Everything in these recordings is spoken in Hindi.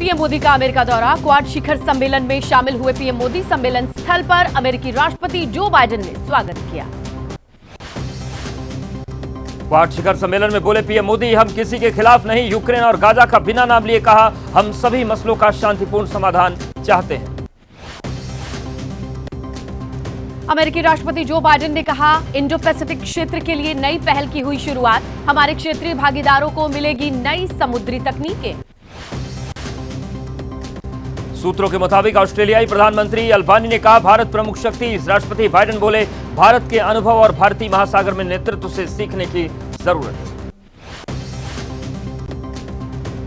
पीएम मोदी का अमेरिका दौरा। क्वाड शिखर सम्मेलन में शामिल हुए पीएम मोदी। सम्मेलन स्थल पर अमेरिकी राष्ट्रपति जो बाइडेन ने स्वागत किया। क्वाड शिखर सम्मेलन में बोले पीएम मोदी, हम किसी के खिलाफ नहीं, यूक्रेन और गाजा का बिना नाम लिए कहा, हम सभी मसलों का शांतिपूर्ण समाधान चाहते हैं। अमेरिकी राष्ट्रपति जो बाइडेन ने कहा, इंडो पैसिफिक क्षेत्र के लिए नई पहल की हुई शुरुआत, हमारे क्षेत्रीय भागीदारों को मिलेगी नई समुद्री तकनीकें। सूत्रों के मुताबिक ऑस्ट्रेलियाई प्रधानमंत्री अल्बानी ने कहा, भारत प्रमुख शक्ति। राष्ट्रपति बाइडेन बोले, भारत के अनुभव और भारतीय महासागर में नेतृत्व से सीखने की जरूरत है।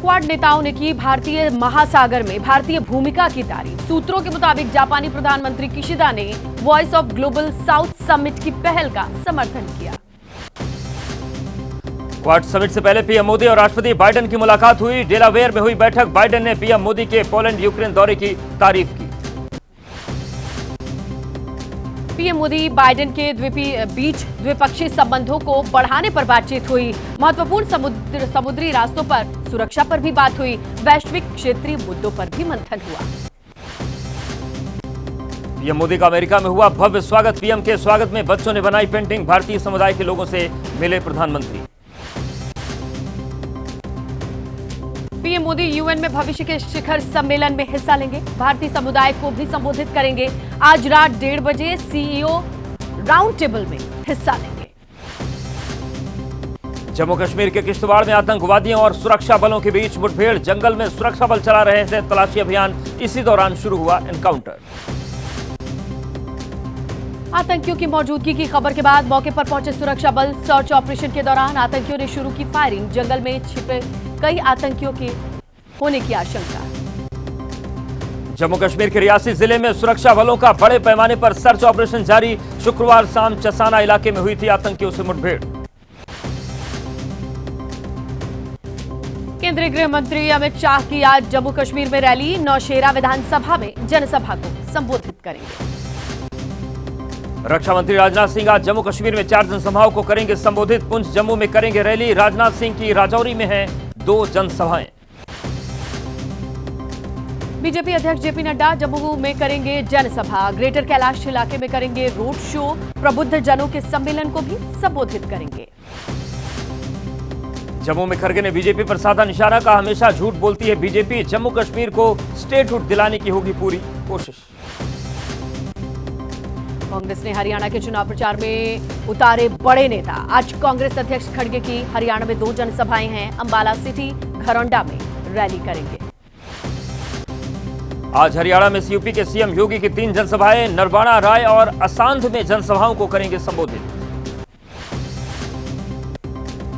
क्वाड नेताओं ने की भारतीय महासागर में भारतीय भूमिका की तारीफ। सूत्रों के मुताबिक जापानी प्रधानमंत्री किशिदा ने voice of global south summit की पहल का समर्थन किया। क्वाड समिट से पहले पीएम मोदी और राष्ट्रपति बाइडेन की मुलाकात हुई। डेलावेयर में हुई बैठक। बाइडेन ने पीएम मोदी के पोलैंड यूक्रेन दौरे की तारीफ की। पीएम मोदी बाइडेन के बीच द्विपक्षीय संबंधों को बढ़ाने पर बातचीत हुई। महत्वपूर्ण समुद्री रास्तों पर सुरक्षा पर भी बात हुई। वैश्विक क्षेत्रीय मुद्दों पर भी मंथन हुआ। पीएम मोदी का अमेरिका में हुआ भव्य स्वागत। पीएम के स्वागत में बच्चों ने बनाई पेंटिंग। भारतीय समुदाय के लोगों से मिले प्रधानमंत्री। पीएम मोदी यूएन में भविष्य के शिखर सम्मेलन में हिस्सा लेंगे। भारतीय समुदाय को भी संबोधित करेंगे। आज रात 1:30 बजे सीईओ राउंड टेबल में हिस्सा लेंगे। जम्मू कश्मीर के किश्तवाड़ में आतंकवादियों और सुरक्षा बलों के बीच मुठभेड़। जंगल में सुरक्षा बल चला रहे थे तलाशी अभियान। इसी दौरान शुरू हुआ एनकाउंटर। आतंकियों की मौजूदगी की खबर के बाद मौके पर पहुंचे सुरक्षा बल। सर्च ऑपरेशन के दौरान आतंकियों ने शुरू की फायरिंग। जंगल में छिपे कई आतंकियों के होने की आशंका। जम्मू कश्मीर के रियासी जिले में सुरक्षा बलों का बड़े पैमाने पर सर्च ऑपरेशन जारी। शुक्रवार शाम चसाना इलाके में हुई थी आतंकियों से मुठभेड़। केंद्रीय गृह मंत्री अमित शाह की आज जम्मू कश्मीर में रैली। नौशेरा विधानसभा में जनसभा को संबोधित करेंगे। रक्षा मंत्री राजनाथ सिंह आज जम्मू कश्मीर में 4 जनसभाओं को करेंगे संबोधित। पुंछ जम्मू में करेंगे रैली। राजनाथ सिंह की राजौरी में है 2 जनसभाएं। बीजेपी अध्यक्ष जेपी नड्डा जम्मू में करेंगे जनसभा। ग्रेटर कैलाश इलाके में करेंगे रोड शो। प्रबुद्ध जनों के सम्मेलन को भी संबोधित करेंगे। जम्मू में खरगे ने बीजेपी पर साधा निशाना। कहा, हमेशा झूठ बोलती है बीजेपी। जम्मू कश्मीर को स्टेटहुड दिलाने की होगी पूरी कोशिश। कांग्रेस ने हरियाणा के चुनाव प्रचार में उतारे बड़े नेता। आज कांग्रेस अध्यक्ष खड़गे की हरियाणा में 2 जनसभाएं हैं। अंबाला सिटी, घरौंडा में रैली करेंगे। आज हरियाणा में यूपी के सीएम योगी की 3 जनसभाएं। नरवाना, राय और असांध में जनसभाओं को करेंगे संबोधित।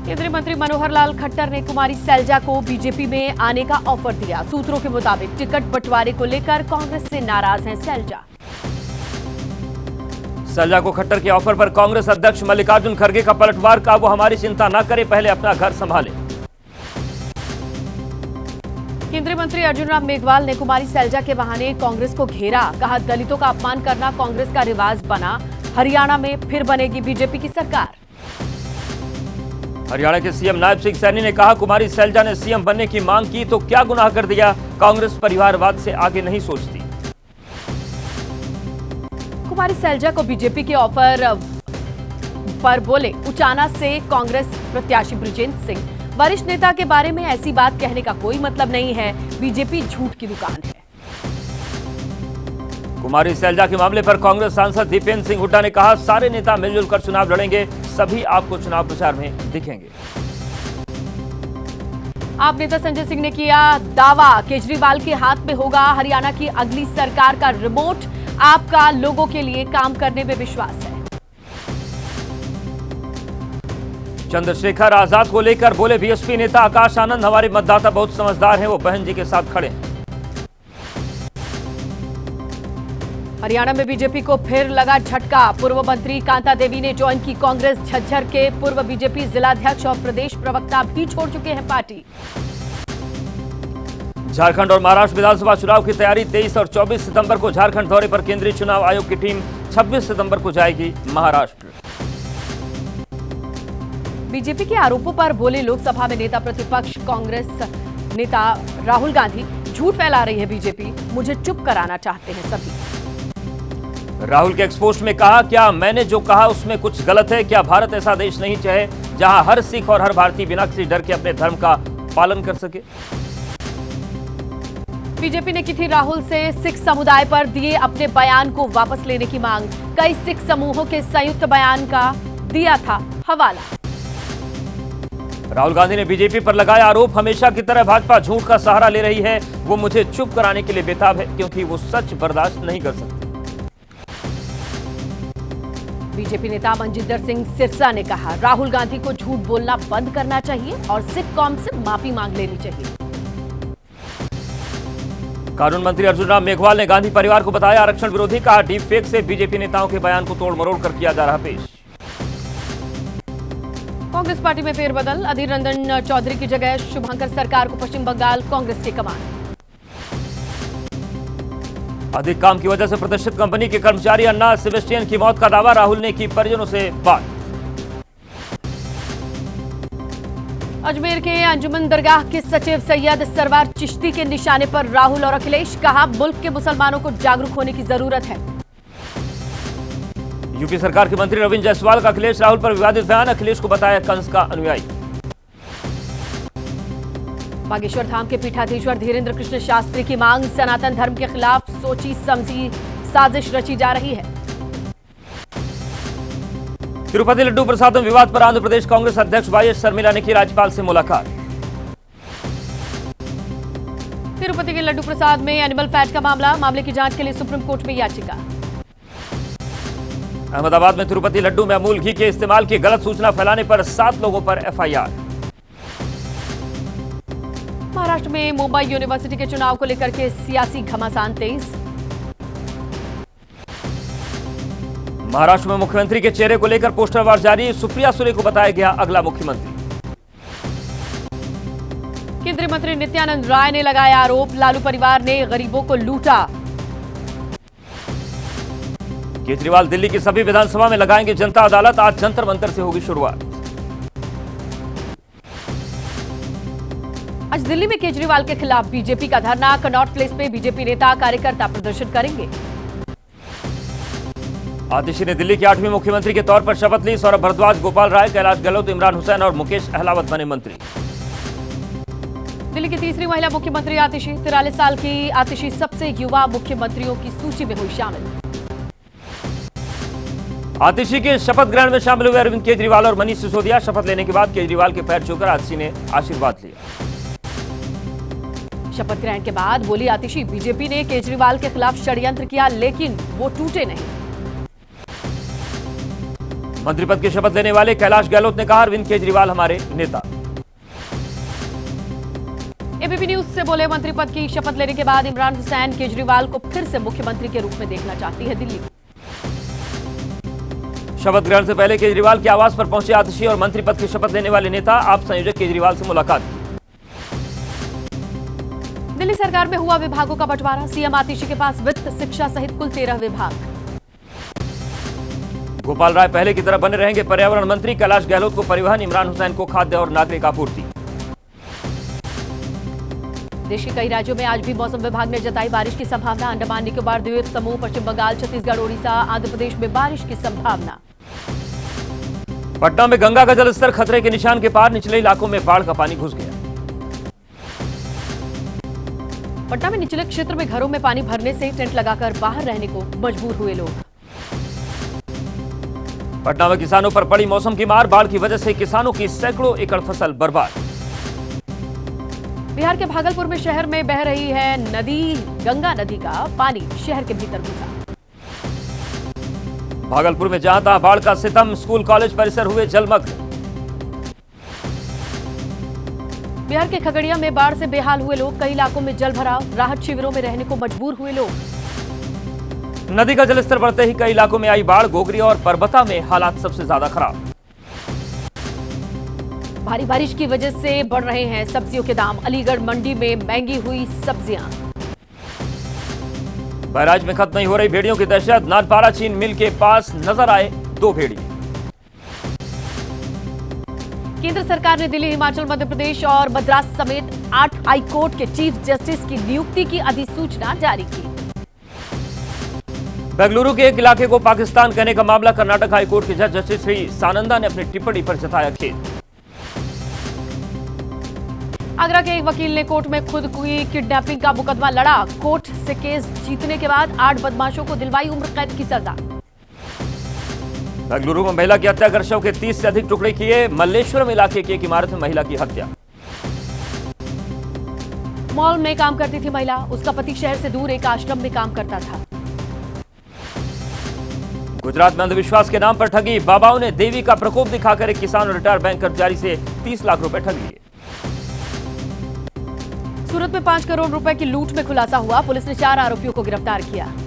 केंद्रीय मंत्री मनोहर लाल खट्टर ने कुमारी सैलजा को बीजेपी में आने का ऑफर दिया। सूत्रों के मुताबिक टिकट बंटवारे को लेकर कांग्रेस से नाराज हैं सैलजा। सैलजा को खट्टर के ऑफर पर कांग्रेस अध्यक्ष मल्लिकार्जुन खड़गे का पलटवार। का वो हमारी चिंता न करे, पहले अपना घर संभाले। केंद्रीय मंत्री अर्जुन राम मेघवाल ने कुमारी सैलजा के बहाने कांग्रेस को घेरा। कहा, दलितों का अपमान करना कांग्रेस का रिवाज बना। हरियाणा में फिर बनेगी बीजेपी की सरकार। हरियाणा के सीएम नायब सिंह सैनी ने कहा, कुमारी सैलजा ने सीएम बनने की मांग की तो क्या गुनाह कर दिया। कांग्रेस परिवारवाद से आगे नहीं सोचती। कुमारी सैलजा को बीजेपी के ऑफर पर बोले उचाना से कांग्रेस प्रत्याशी बृजेंद्र सिंह। वरिष्ठ नेता के बारे में ऐसी बात कहने का कोई मतलब नहीं है। बीजेपी झूठ की दुकान है। कुमारी सैलजा के मामले पर कांग्रेस सांसद दीपेंद्र सिंह हुड्डा ने कहा, सारे नेता मिलजुल कर चुनाव लड़ेंगे। सभी आपको चुनाव प्रचार में दिखेंगे। आप नेता संजय सिंह ने किया दावा, केजरीवाल के हाथ में होगा हरियाणा की अगली सरकार का रिमोट। आपका लोगों के लिए काम करने में विश्वास है। चंद्रशेखर आजाद को लेकर बोले बीएसपी नेता आकाश आनंद, हमारे मतदाता बहुत समझदार हैं, वो बहन जी के साथ खड़े हैं। हरियाणा में बीजेपी को फिर लगा झटका। पूर्व मंत्री कांता देवी ने ज्वाइन की कांग्रेस। झज्जर के पूर्व बीजेपी जिलाध्यक्ष और प्रदेश प्रवक्ता भी छोड़ चुके हैं पार्टी। झारखंड और महाराष्ट्र विधानसभा चुनाव की तैयारी। 23 और 24 सितंबर को झारखंड दौरे पर केंद्रीय चुनाव आयोग की टीम। 26 सितंबर को जाएगी महाराष्ट्र। बीजेपी के आरोपों पर बोले लोकसभा में नेता प्रतिपक्ष कांग्रेस नेता राहुल गांधी। झूठ फैला रही है बीजेपी, मुझे चुप कराना चाहते हैं सभी। राहुल के एक्सपोस्ट में कहा, क्या मैंने जो कहा उसमें कुछ गलत है? क्या भारत ऐसा देश नहीं चाहे जहां हर सिख और हर भारतीय बिना किसी डर के अपने धर्म का पालन कर सके? बीजेपी ने की थी राहुल से सिख समुदाय पर दिए अपने बयान को वापस लेने की मांग। कई सिख समूहों के संयुक्त बयान का दिया था हवाला। राहुल गांधी ने बीजेपी पर लगाया आरोप, हमेशा की तरह भाजपा झूठ का सहारा ले रही है। वो मुझे चुप कराने के लिए बेताब है क्योंकि वो सच बर्दाश्त नहीं कर सकते। बीजेपी नेता मनजिंदर सिंह सिरसा ने कहा, राहुल गांधी को झूठ बोलना बंद करना चाहिए और सिख कौम से माफी मांग लेनी चाहिए। कानून मंत्री अर्जुन राम मेघवाल ने गांधी परिवार को बताया आरक्षण विरोधी, कहा डीप फेक से बीजेपी नेताओं के बयान को तोड़ मरोड़ कर किया जा रहा पेश। कांग्रेस पार्टी में फेरबदल, अधीर रंजन चौधरी की जगह शुभंकर सरकार को पश्चिम बंगाल कांग्रेस की कमान। अधिक काम की वजह से प्रतिष्ठित कंपनी के कर्मचारी अन्ना सेबेस्टियन की मौत का दावा, राहुल ने की परिजनों से बात। अजमेर के अंजुमन दरगाह के सचिव सैयद सरवार चिश्ती के निशाने पर राहुल और अखिलेश, कहा मुल्क के मुसलमानों को जागरूक होने की जरूरत है। यूपी सरकार के मंत्री रविंद्र जायसवाल का अखिलेश राहुल पर विवादित बयान, अखिलेश को बताया कंस का अनुयायी। बागेश्वर धाम के पीठाधीश्वर धीरेन्द्र कृष्ण शास्त्री की मांग, सनातन धर्म के खिलाफ सोची समझी साजिश रची जा रही है। तिरुपति लड्डू प्रसादम विवाद पर आंध्र प्रदेश कांग्रेस अध्यक्ष वाई एस शर्मिला ने की राज्यपाल से मुलाकात। तिरुपति के लड्डू प्रसाद में एनिमल फैट का मामले की जांच के लिए सुप्रीम कोर्ट में याचिका। अहमदाबाद में तिरुपति लड्डू में अमूल घी के इस्तेमाल की गलत सूचना फैलाने पर 7 लोगों पर एफआईआर। महाराष्ट्र में मुंबई यूनिवर्सिटी के चुनाव को लेकर के सियासी घमासान तेज। महाराष्ट्र में मुख्यमंत्री के चेहरे को लेकर पोस्टरवार जारी, सुप्रिया सुले को बताया गया अगला मुख्यमंत्री। केंद्रीय मंत्री नित्यानंद राय ने लगाया आरोप, लालू परिवार ने गरीबों को लूटा। केजरीवाल दिल्ली की सभी विधानसभा में लगाएंगे जनता अदालत, आज जंतर मंतर से होगी शुरुआत। आज दिल्ली में केजरीवाल के खिलाफ बीजेपी का धरना, कनॉट प्लेस पे बीजेपी नेता कार्यकर्ता प्रदर्शन करेंगे। आतिशी ने दिल्ली के 8वें मुख्यमंत्री के तौर पर शपथ ली, सौरभ भारद्वाज, गोपाल राय, कैलाश गहलोत, इमरान हुसैन और मुकेश अहलावत बने मंत्री। दिल्ली की तीसरी महिला मुख्यमंत्री आतिशी, 43 साल की आतिशी सबसे युवा मुख्यमंत्रियों की सूची में हुई शामिल। आतिशी के शपथ ग्रहण में शामिल हुए अरविंद केजरीवाल और मनीष सिसोदिया। शपथ लेने के बाद केजरीवाल के पैर छूकर आतिशी ने आशीर्वाद लिया। शपथ ग्रहण के बाद बोली आतिशी, बीजेपी ने केजरीवाल के खिलाफ षड्यंत्र किया लेकिन वो टूटे नहीं। मंत्री पद की शपथ लेने वाले कैलाश गहलोत ने कहा, अरविंद केजरीवाल हमारे नेता। एबीपी न्यूज से बोले, मंत्री पद की शपथ लेने के बाद इमरान हुसैन केजरीवाल को फिर से मुख्यमंत्री के रूप में देखना चाहती है दिल्ली। शपथ ग्रहण से पहले केजरीवाल के आवास पर पहुंचे आतिशी और मंत्री पद की शपथ लेने वाले नेता, आप संयोजक केजरीवाल से मुलाकात की। दिल्ली सरकार में हुआ विभागों का बंटवारा, सीएम आतिशी के पास वित्त, शिक्षा सहित कुल 13 विभाग। गोपाल राय पहले की तरह बने रहेंगे पर्यावरण मंत्री, कैलाश गहलोत को परिवहन, इमरान हुसैन को खाद्य और नागरिक आपूर्ति। देश के कई राज्यों में आज भी मौसम विभाग ने जताई बारिश की संभावना, अंडमान निकोबार द्वीप समूह, पश्चिम बंगाल, छत्तीसगढ़, ओडिशा, आंध्र प्रदेश में बारिश की संभावना। पटना में गंगा का जलस्तर खतरे के निशान के पार, निचले इलाकों में बाढ़ का पानी घुस गया। पटना में निचले क्षेत्र में घरों में पानी भरने से टेंट लगाकर बाहर रहने को मजबूर हुए लोग। पटना में किसानों पर पड़ी मौसम की मार, बाढ़ की वजह से किसानों की सैकड़ों एकड़ फसल बर्बाद। बिहार के भागलपुर में शहर में बह रही है नदी, गंगा नदी का पानी शहर के भीतर घुसा। भागलपुर में जहां तहां बाढ़ का सितम, स्कूल कॉलेज परिसर हुए जलमग्न। बिहार के खगड़िया में बाढ़ से बेहाल हुए लोग, कई इलाकों में जल भराव, राहत शिविरों में रहने को मजबूर हुए लोग। नदी का जलस्तर बढ़ते ही कई इलाकों में आई बाढ़, गोगरी और परबता में हालात सबसे ज्यादा खराब। भारी बारिश की वजह से बढ़ रहे हैं सब्जियों के दाम, अलीगढ़ मंडी में महंगी हुई सब्जियां। बहराइच में खत्म नहीं हो रही भेड़ियों की दहशत, नानपारा चीन मिल के पास नजर आए 2 भेड़िए। केंद्र सरकार ने दिल्ली, हिमाचल, मध्य प्रदेश और मद्रास समेत 8 हाई कोर्ट के चीफ जस्टिस की नियुक्ति की अधिसूचना जारी की। बेंगलुरु के एक इलाके को पाकिस्तान कहने का मामला कर्नाटक हाईकोर्ट के जज जस्टिस श्री सानंदा ने अपनी टिप्पणी पर जताया खेद। आगरा के एक वकील ने कोर्ट में खुद की किडनैपिंग का मुकदमा लड़ा। कोर्ट से केस जीतने के बाद 8 बदमाशों को दिलवाई उम्र कैद की सजा। बेंगलुरु में महिला की हत्या कर शव के 30 से अधिक टुकड़े किए। मल्लेश्वरम इलाके की एक इमारत में महिला की हत्या। मॉल में काम करती थी महिला, उसका पति शहर से दूर एक आश्रम में काम करता था। गुजरात में अंधविश्वास के नाम पर ठगी। बाबाओं ने देवी का प्रकोप दिखाकर एक किसान और रिटायर्ड बैंक कर्मचारी से 30 लाख रुपए ठग लिए। सूरत में 5 करोड़ रुपए की लूट में खुलासा हुआ। पुलिस ने 4 आरोपियों को गिरफ्तार किया।